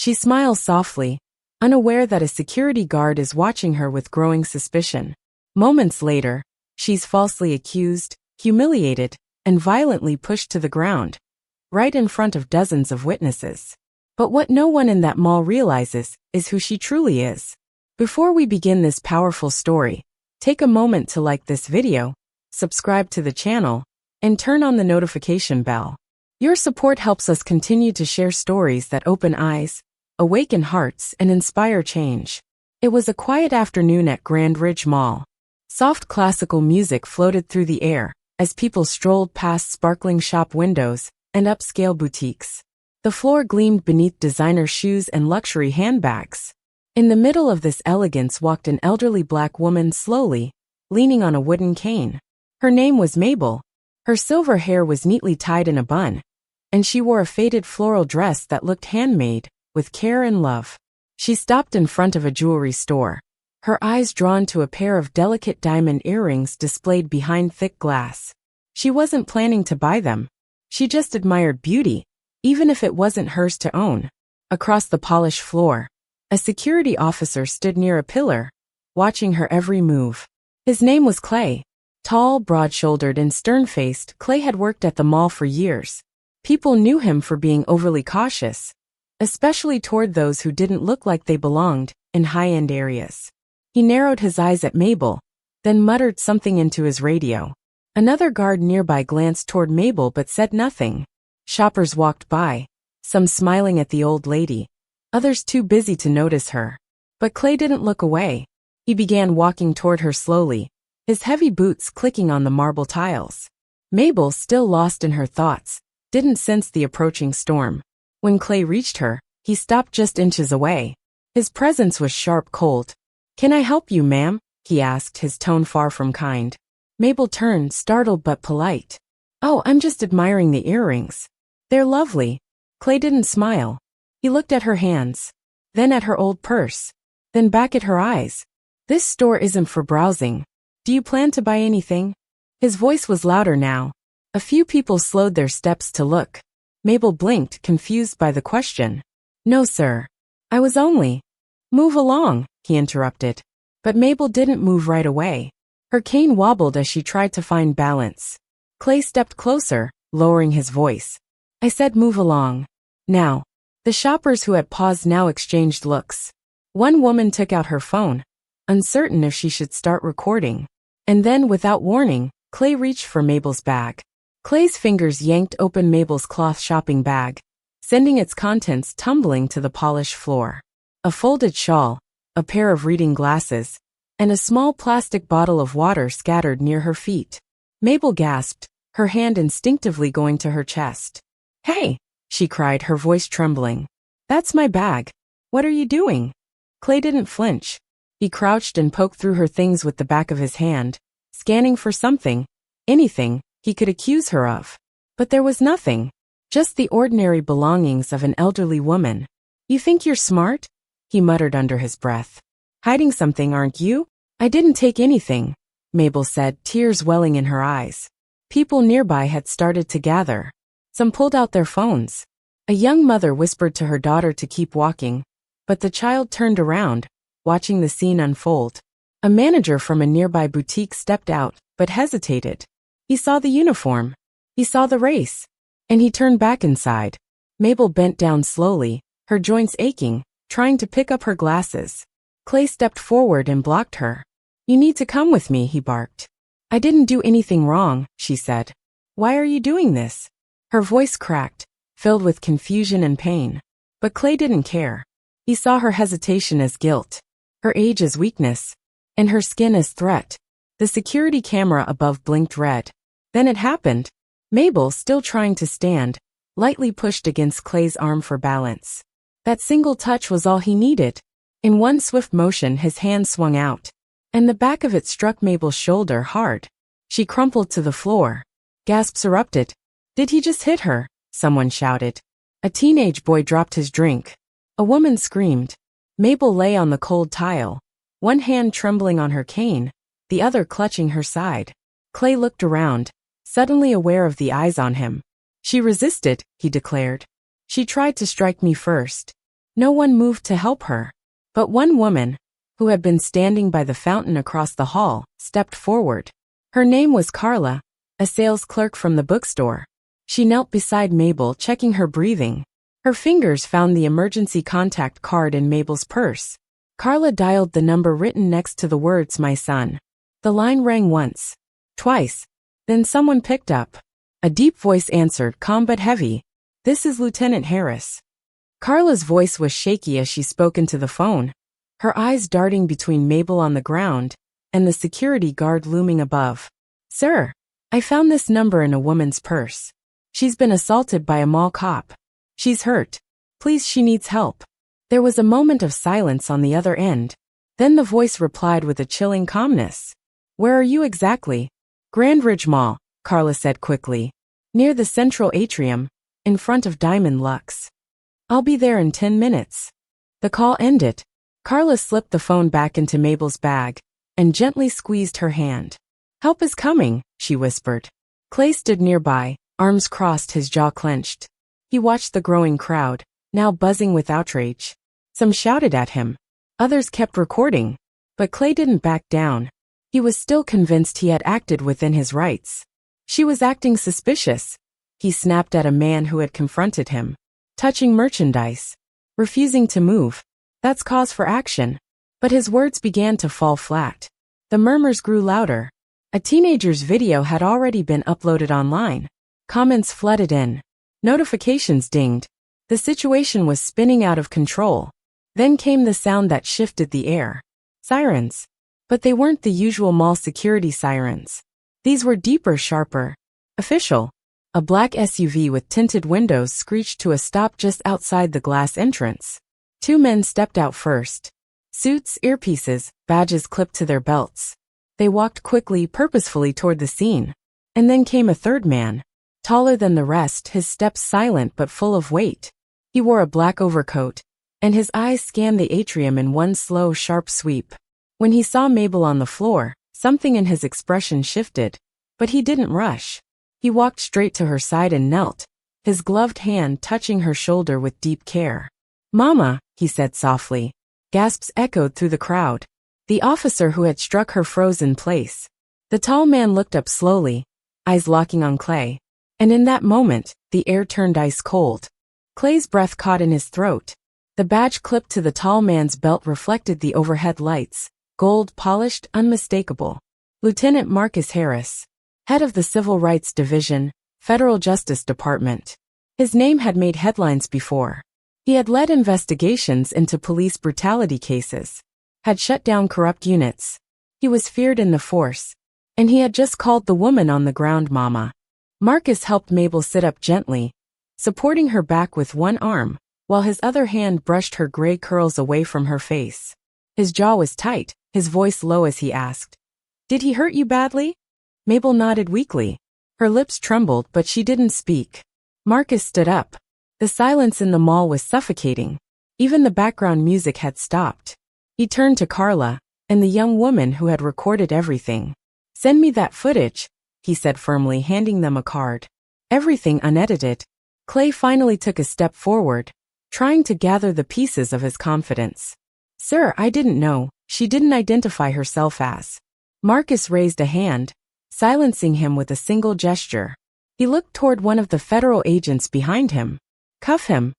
She smiles softly, unaware that a security guard is watching her with growing suspicion. Moments later, she's falsely accused, humiliated, and violently pushed to the ground, right in front of dozens of witnesses. But what no one in that mall realizes is who she truly is. Before we begin this powerful story, take a moment to like this video, subscribe to the channel, and turn on the notification bell. Your support helps us continue to share stories that open eyes, awaken hearts, and inspire change. It was a quiet afternoon at Grand Ridge Mall. Soft classical music floated through the air as people strolled past sparkling shop windows and upscale boutiques. The floor gleamed beneath designer shoes and luxury handbags. In the middle of this elegance walked an elderly black woman slowly, leaning on a wooden cane. Her name was Mabel. Her silver hair was neatly tied in a bun, and she wore a faded floral dress that looked handmade, with care and love. She stopped in front of a jewelry store, her eyes drawn to a pair of delicate diamond earrings displayed behind thick glass. She wasn't planning to buy them. She just admired beauty, even if it wasn't hers to own. Across the polished floor, a security officer stood near a pillar, watching her every move. His name was Clay. Tall, broad-shouldered, and stern-faced, Clay had worked at the mall for years. People knew him for being overly cautious, especially toward those who didn't look like they belonged in high-end areas. He narrowed his eyes at Mabel, then muttered something into his radio. Another guard nearby glanced toward Mabel but said nothing. Shoppers walked by, some smiling at the old lady, others too busy to notice her. But Clay didn't look away. He began walking toward her slowly, his heavy boots clicking on the marble tiles. Mabel, still lost in her thoughts, didn't sense the approaching storm. When Clay reached her, he stopped just inches away. His presence was sharp cold. "Can I help you, ma'am?" he asked, his tone far from kind. Mabel turned, startled but polite. "Oh, I'm just admiring the earrings. They're lovely." Clay didn't smile. He looked at her hands, then at her old purse, then back at her eyes. "This store isn't for browsing. Do you plan to buy anything?" His voice was louder now. A few people slowed their steps to look. Mabel blinked, confused by the question. "No, sir. I was only—" "Move along," he interrupted. But Mabel didn't move right away. Her cane wobbled as she tried to find balance. Clay stepped closer, lowering his voice. "I said move along. Now." The shoppers who had paused now exchanged looks. One woman took out her phone, uncertain if she should start recording. And then, without warning, Clay reached for Mabel's bag. Clay's fingers yanked open Mabel's cloth shopping bag, sending its contents tumbling to the polished floor. A folded shawl, a pair of reading glasses, and a small plastic bottle of water scattered near her feet. Mabel gasped, her hand instinctively going to her chest. "Hey!" she cried, her voice trembling. "That's my bag. What are you doing?" Clay didn't flinch. He crouched and poked through her things with the back of his hand, scanning for something, anything, he could accuse her of. But there was nothing. Just the ordinary belongings of an elderly woman. "You think you're smart?" he muttered under his breath. "Hiding something, aren't you?" "I didn't take anything," Mabel said, tears welling in her eyes. People nearby had started to gather. Some pulled out their phones. A young mother whispered to her daughter to keep walking, but the child turned around, watching the scene unfold. A manager from a nearby boutique stepped out, but hesitated. He saw the uniform. He saw the race. And he turned back inside. Mabel bent down slowly, her joints aching, trying to pick up her glasses. Clay stepped forward and blocked her. "You need to come with me," he barked. "I didn't do anything wrong," she said. "Why are you doing this?" Her voice cracked, filled with confusion and pain. But Clay didn't care. He saw her hesitation as guilt, her age as weakness, and her skin as threat. The security camera above blinked red. Then it happened. Mabel, still trying to stand, lightly pushed against Clay's arm for balance. That single touch was all he needed. In one swift motion, his hand swung out, and the back of it struck Mabel's shoulder hard. She crumpled to the floor. Gasps erupted. "Did he just hit her?" someone shouted. A teenage boy dropped his drink. A woman screamed. Mabel lay on the cold tile, one hand trembling on her cane, the other clutching her side. Clay looked around, suddenly aware of the eyes on him. "She resisted," he declared. "She tried to strike me first." No one moved to help her. But one woman, who had been standing by the fountain across the hall, stepped forward. Her name was Carla, a sales clerk from the bookstore. She knelt beside Mabel, checking her breathing. Her fingers found the emergency contact card in Mabel's purse. Carla dialed the number written next to the words, "My son." The line rang once, twice. Then someone picked up. A deep voice answered, calm but heavy. "This is Lieutenant Harris." Carla's voice was shaky as she spoke into the phone, her eyes darting between Mabel on the ground and the security guard looming above. "Sir, I found this number in a woman's purse. She's been assaulted by a mall cop. She's hurt. Please, she needs help." There was a moment of silence on the other end. Then the voice replied with a chilling calmness. "Where are you exactly?" "Grand Ridge Mall," Carla said quickly. "Near the central atrium, in front of Diamond Luxe." "I'll be there in 10 minutes. The call ended. Carla slipped the phone back into Mabel's bag and gently squeezed her hand. "Help is coming," she whispered. Clay stood nearby, arms crossed, his jaw clenched. He watched the growing crowd, now buzzing with outrage. Some shouted at him. Others kept recording. But Clay didn't back down. He was still convinced he had acted within his rights. She was acting suspicious. He snapped at a man who had confronted him. "Touching merchandise. Refusing to move. That's cause for action." But his words began to fall flat. The murmurs grew louder. A teenager's video had already been uploaded online. Comments flooded in. Notifications dinged. The situation was spinning out of control. Then came the sound that shifted the air. Sirens. But they weren't the usual mall security sirens. These were deeper, sharper. Official. A black SUV with tinted windows screeched to a stop just outside the glass entrance. 2 men stepped out first. Suits, earpieces, badges clipped to their belts. They walked quickly, purposefully toward the scene. And then came a third man. Taller than the rest, his steps silent but full of weight. He wore a black overcoat, and his eyes scanned the atrium in one slow, sharp sweep. When he saw Mabel on the floor, something in his expression shifted. But he didn't rush. He walked straight to her side and knelt, his gloved hand touching her shoulder with deep care. "Mama," he said softly. Gasps echoed through the crowd. The officer who had struck her froze in place. The tall man looked up slowly, eyes locking on Clay. And in that moment, the air turned ice cold. Clay's breath caught in his throat. The badge clipped to the tall man's belt reflected the overhead lights, gold polished, unmistakable. Lieutenant Marcus Harris, head of the Civil Rights Division, Federal Justice Department. His name had made headlines before. He had led investigations into police brutality cases, had shut down corrupt units. He was feared in the force. And he had just called the woman on the ground Mama. Marcus helped Mabel sit up gently, supporting her back with one arm, while his other hand brushed her gray curls away from her face. His jaw was tight, his voice low as he asked, "Did he hurt you badly?" Mabel nodded weakly. Her lips trembled, but she didn't speak. Marcus stood up. The silence in the mall was suffocating. Even the background music had stopped. He turned to Carla, and the young woman who had recorded everything. "Send me that footage," he said firmly, handing them a card. Everything unedited. Clay finally took a step forward, trying to gather the pieces of his confidence. "Sir, I didn't know. She didn't identify herself as." Marcus raised a hand, silencing him with a single gesture. He looked toward one of the federal agents behind him. "Cuff him."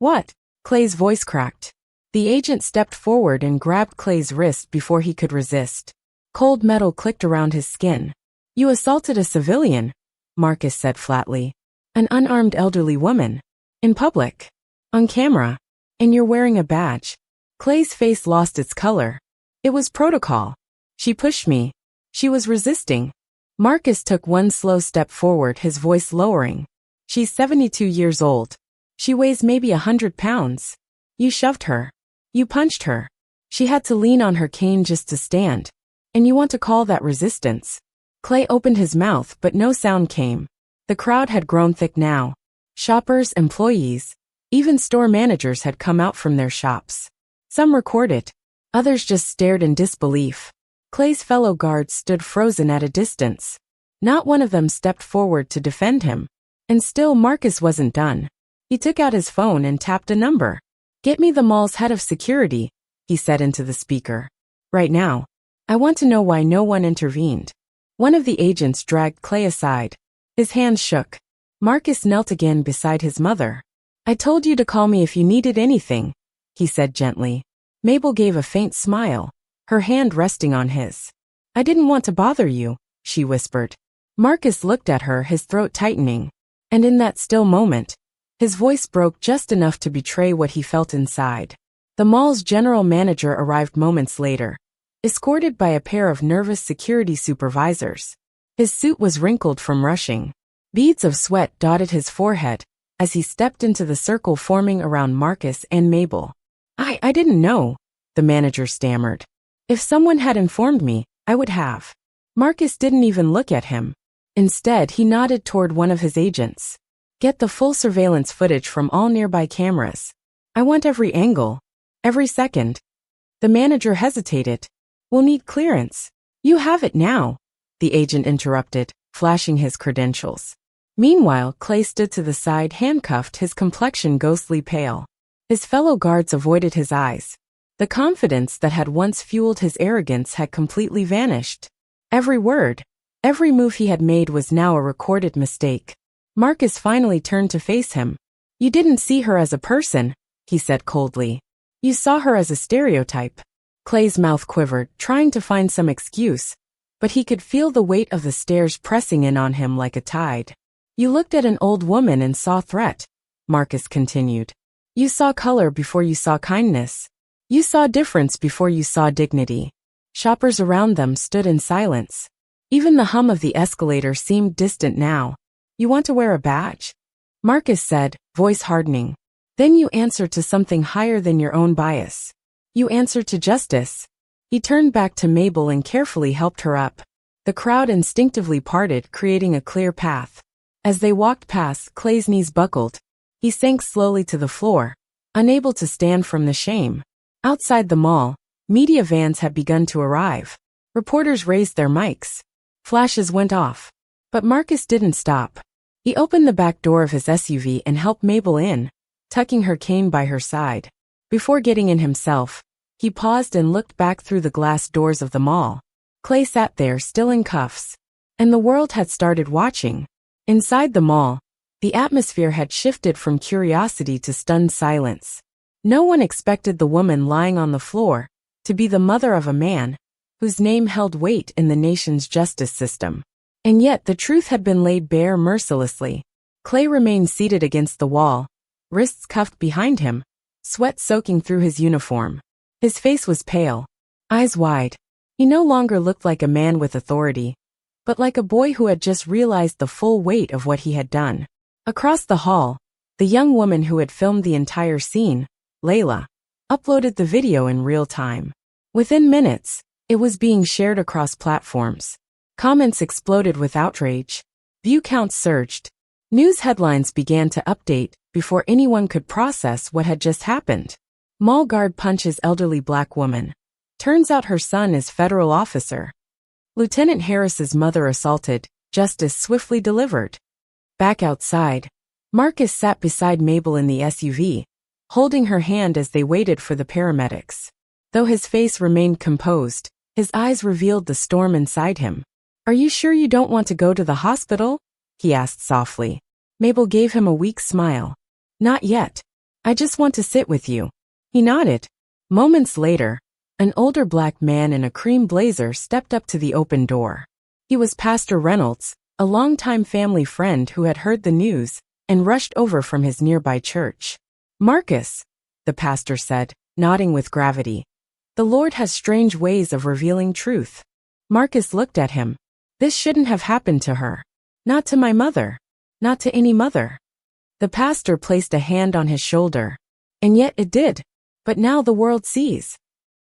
"What?" Clay's voice cracked. The agent stepped forward and grabbed Clay's wrist before he could resist. Cold metal clicked around his skin. "You assaulted a civilian," Marcus said flatly. "An unarmed elderly woman. In public. On camera. And you're wearing a badge." Clay's face lost its color. "It was protocol. She pushed me. She was resisting." Marcus took one slow step forward, his voice lowering. "She's 72 years old. She weighs maybe 100 pounds. You shoved her. You punched her. She had to lean on her cane just to stand. And you want to call that resistance?" Clay opened his mouth, but no sound came. The crowd had grown thick now. Shoppers, employees, even store managers had come out from their shops. Some recorded. Others just stared in disbelief. Clay's fellow guards stood frozen at a distance. Not one of them stepped forward to defend him. And still Marcus wasn't done. He took out his phone and tapped a number. "Get me the mall's head of security," he said into the speaker. "Right now. I want to know why no one intervened." One of the agents dragged Clay aside. His hands shook. Marcus knelt again beside his mother. "I told you to call me if you needed anything," he said gently. Mabel gave a faint smile, her hand resting on his. "I didn't want to bother you," she whispered. Marcus looked at her, his throat tightening. And in that still moment, his voice broke just enough to betray what he felt inside. The mall's general manager arrived moments later, escorted by a pair of nervous security supervisors. His suit was wrinkled from rushing. Beads of sweat dotted his forehead as he stepped into the circle forming around Marcus and Mabel. I didn't know," the manager stammered. "If someone had informed me, I would have." Marcus didn't even look at him. Instead, he nodded toward one of his agents. "Get the full surveillance footage from all nearby cameras. I want every angle. Every second." The manager hesitated. "We'll need clearance." "You have it now," the agent interrupted, flashing his credentials. Meanwhile, Clay stood to the side, handcuffed, his complexion ghostly pale. His fellow guards avoided his eyes. The confidence that had once fueled his arrogance had completely vanished. Every word, every move he had made was now a recorded mistake. Marcus finally turned to face him. "You didn't see her as a person," he said coldly. "You saw her as a stereotype." Clay's mouth quivered, trying to find some excuse, but he could feel the weight of the stares pressing in on him like a tide. "You looked at an old woman and saw threat," Marcus continued. "You saw color before you saw kindness. You saw difference before you saw dignity." Shoppers around them stood in silence. Even the hum of the escalator seemed distant now. "You want to wear a badge?" Marcus said, voice hardening. "Then you answer to something higher than your own bias. You answer to justice." He turned back to Mabel and carefully helped her up. The crowd instinctively parted, creating a clear path. As they walked past, Clay's knees buckled. He sank slowly to the floor, unable to stand from the shame. Outside the mall, media vans had begun to arrive. Reporters raised their mics. Flashes went off. But Marcus didn't stop. He opened the back door of his SUV and helped Mabel in, tucking her cane by her side. Before getting in himself, he paused and looked back through the glass doors of the mall. Clay sat there, still in cuffs. And the world had started watching. Inside the mall, the atmosphere had shifted from curiosity to stunned silence. No one expected the woman lying on the floor to be the mother of a man whose name held weight in the nation's justice system. And yet the truth had been laid bare mercilessly. Clay remained seated against the wall, wrists cuffed behind him, sweat soaking through his uniform. His face was pale, eyes wide. He no longer looked like a man with authority, but like a boy who had just realized the full weight of what he had done. Across the hall, the young woman who had filmed the entire scene, Layla, uploaded the video in real time. Within minutes, it was being shared across platforms. Comments exploded with outrage. View counts surged. News headlines began to update before anyone could process what had just happened. Mall guard punches elderly black woman. Turns out her son is federal officer. Lieutenant Harris's mother assaulted. Justice swiftly delivered. Back outside, Marcus sat beside Mabel in the SUV, holding her hand as they waited for the paramedics. Though his face remained composed, his eyes revealed the storm inside him. "Are you sure you don't want to go to the hospital?" he asked softly. Mabel gave him a weak smile. "Not yet. I just want to sit with you." He nodded. Moments later, an older black man in a cream blazer stepped up to the open door. He was Pastor Reynolds, a longtime family friend who had heard the news and rushed over from his nearby church. "Marcus," the pastor said, nodding with gravity, "the Lord has strange ways of revealing truth." Marcus looked at him. "This shouldn't have happened to her. Not to my mother. Not to any mother." The pastor placed a hand on his shoulder. "And yet it did. But now the world sees."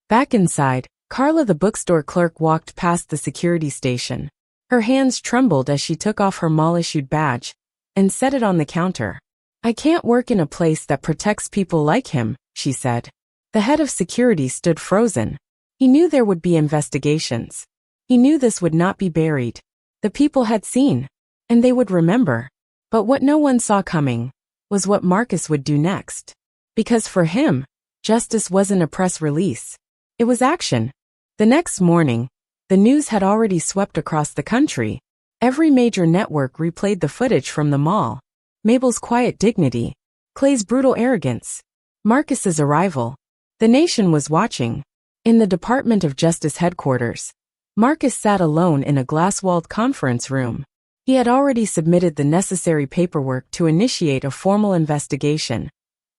Back inside, Carla the bookstore clerk walked past the security station. Her hands trembled as she took off her mall-issued badge and set it on the counter. "I can't work in a place that protects people like him," she said. The head of security stood frozen. He knew there would be investigations. He knew this would not be buried. The people had seen, and they would remember. But what no one saw coming was what Marcus would do next. Because for him, justice wasn't a press release. It was action. The next morning, the news had already swept across the country. Every major network replayed the footage from the mall. Mabel's quiet dignity, Clay's brutal arrogance, Marcus's arrival. The nation was watching. In the Department of Justice headquarters, Marcus sat alone in a glass-walled conference room. He had already submitted the necessary paperwork to initiate a formal investigation,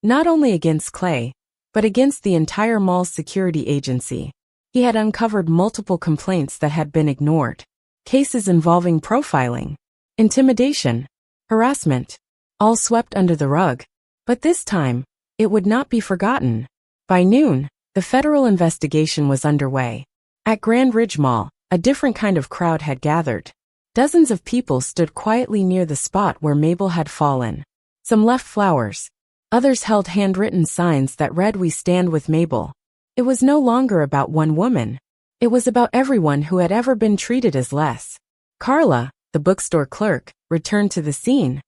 not only against Clay, but against the entire mall's security agency. He had uncovered multiple complaints that had been ignored. Cases involving profiling, intimidation, harassment, all swept under the rug. But this time, it would not be forgotten. By noon, the federal investigation was underway. At Grand Ridge Mall, a different kind of crowd had gathered. Dozens of people stood quietly near the spot where Mabel had fallen. Some left flowers. Others held handwritten signs that read, "We stand with Mabel." It was no longer about one woman. It was about everyone who had ever been treated as less. Carla, the bookstore clerk, returned to the scene.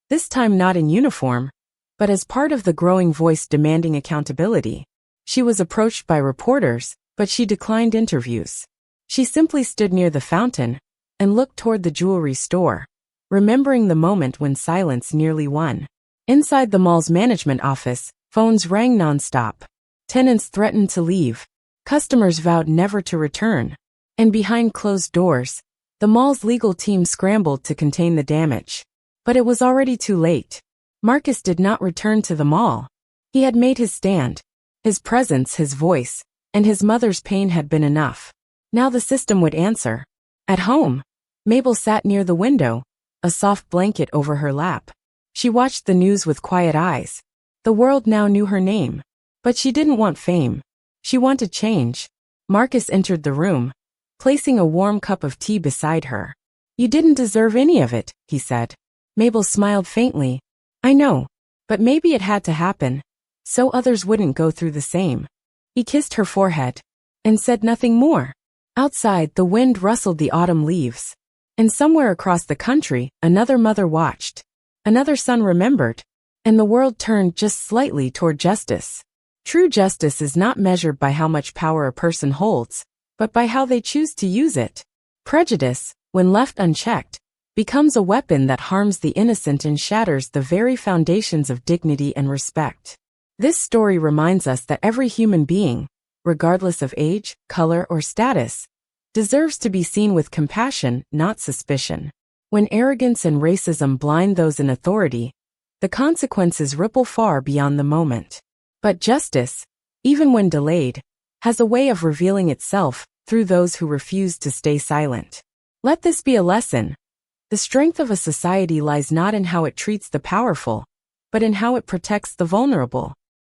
This time not in uniform, but as part of the growing voice demanding accountability. She was approached by reporters, but she declined interviews. She simply stood near the fountain and looked toward the jewelry store, remembering the moment when silence nearly won. Inside the mall's management office, phones rang nonstop. Tenants threatened to leave. Customers vowed never to return. And behind closed doors, the mall's legal team scrambled to contain the damage. But it was already too late. Marcus did not return to the mall. He had made his stand. His presence, his voice, and his mother's pain had been enough. Now the system would answer. At home, Mabel sat near the window, a soft blanket over her lap. She watched the news with quiet eyes. The world now knew her name. But she didn't want fame. She wanted change. Marcus entered the room, placing a warm cup of tea beside her. "You didn't deserve any of it," he said. Mabel smiled faintly. "I know, but maybe it had to happen, so others wouldn't go through the same." He kissed her forehead and said nothing more. Outside, the wind rustled the autumn leaves. And somewhere across the country, another mother watched. Another son remembered. And the world turned just slightly toward justice. True justice is not measured by how much power a person holds, but by how they choose to use it. Prejudice, when left unchecked, becomes a weapon that harms the innocent and shatters the very foundations of dignity and respect. This story reminds us that every human being, regardless of age, color, or status, deserves to be seen with compassion, not suspicion. When arrogance and racism blind those in authority, the consequences ripple far beyond the moment. But justice, even when delayed, has a way of revealing itself through those who refuse to stay silent. Let this be a lesson. The strength of a society lies not in how it treats the powerful, but in how it protects the vulnerable.